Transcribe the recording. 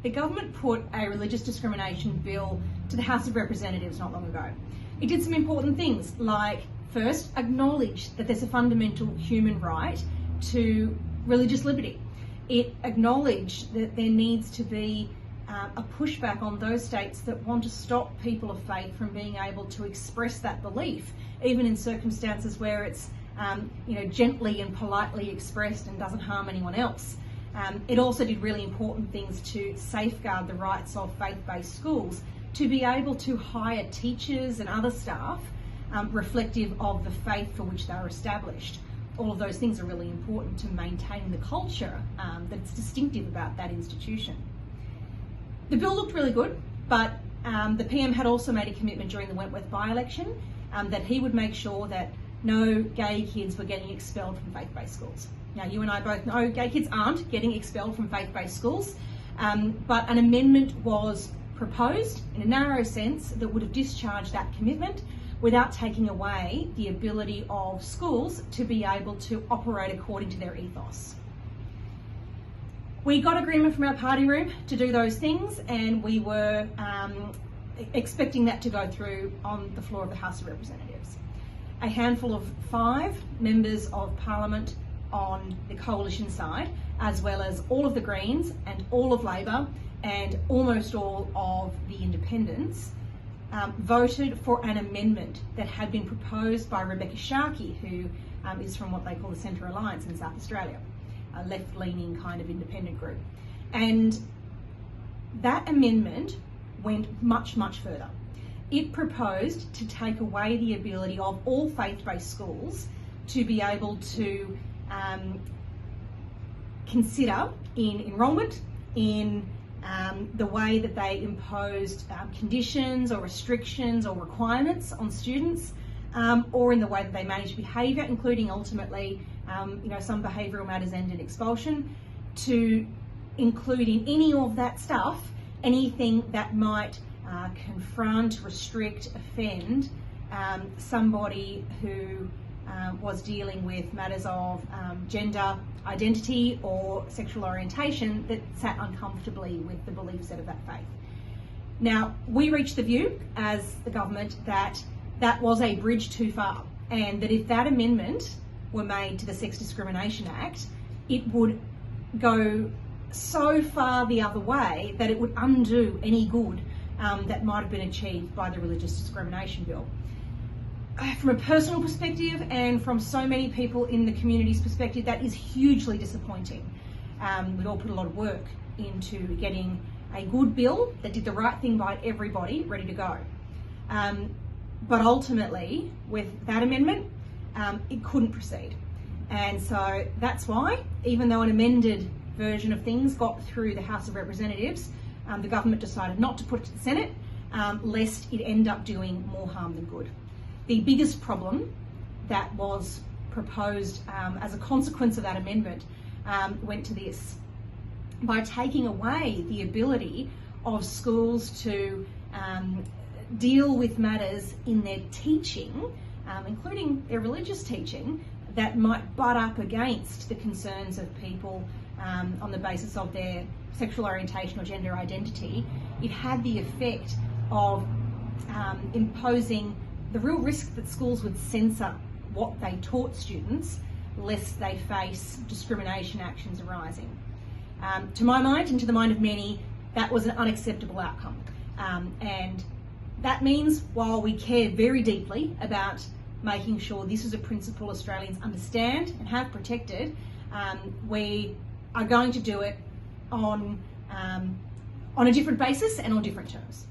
the government put a religious discrimination bill to the House of Representatives not long ago. It did some important things, like first acknowledge that there's a fundamental human right to religious liberty. It acknowledged that there needs to be a pushback on those states that want to stop people of faith from being able to express that belief, even in circumstances where it's gently and politely expressed and doesn't harm anyone else. It also did really important things to safeguard the rights of faith-based schools to be able to hire teachers and other staff reflective of the faith for which they are established. All of those things are really important to maintaining the culture that's distinctive about that institution. The bill looked really good, but the PM had also made a commitment during the Wentworth by-election that he would make sure that no gay kids were getting expelled from faith-based schools. Now, you and I both know gay kids aren't getting expelled from faith-based schools, but an amendment was proposed in a narrow sense that would have discharged that commitment without taking away the ability of schools to be able to operate according to their ethos. We got agreement from our party room to do those things, and we were expecting that to go through on the floor of the House of Representatives. A handful of 5 members of Parliament on the coalition side, as well as all of the Greens and all of Labor and almost all of the Independents, voted for an amendment that had been proposed by Rebecca Sharkey, who is from what they call the Centre Alliance in South Australia, a left-leaning kind of independent group. And that amendment went much, much further. It proposed to take away the ability of all faith-based schools to be able to consider in enrolment, in the way that they imposed conditions or restrictions or requirements on students, or in the way that they manage behaviour, including ultimately some behavioural matters and in expulsion, to include in any of that stuff anything that might confront, restrict, offend somebody who was dealing with matters of gender identity or sexual orientation that sat uncomfortably with the belief set of that faith. Now, we reached the view as the government that that was a bridge too far, and that if that amendment were made to the Sex Discrimination Act, it would go so far the other way that it would undo any good that might have been achieved by the Religious Discrimination Bill. From a personal perspective and from so many people in the community's perspective, that is hugely disappointing. We've all put a lot of work into getting a good bill that did the right thing by everybody ready to go. But ultimately, with that amendment, it couldn't proceed. And so that's why, even though an amended version of things got through the House of Representatives, the government decided not to put it to the Senate, lest it end up doing more harm than good. The biggest problem that was proposed as a consequence of that amendment went to this. By taking away the ability of schools to deal with matters in their teaching, including their religious teaching, that might butt up against the concerns of people on the basis of their sexual orientation or gender identity, it had the effect of imposing the real risk that schools would censor what they taught students, lest they face discrimination actions arising. To my mind, and to the mind of many, that was an unacceptable outcome. And that means, while we care very deeply about making sure this is a principle Australians understand and have protected, we are going to do it on a different basis and on different terms.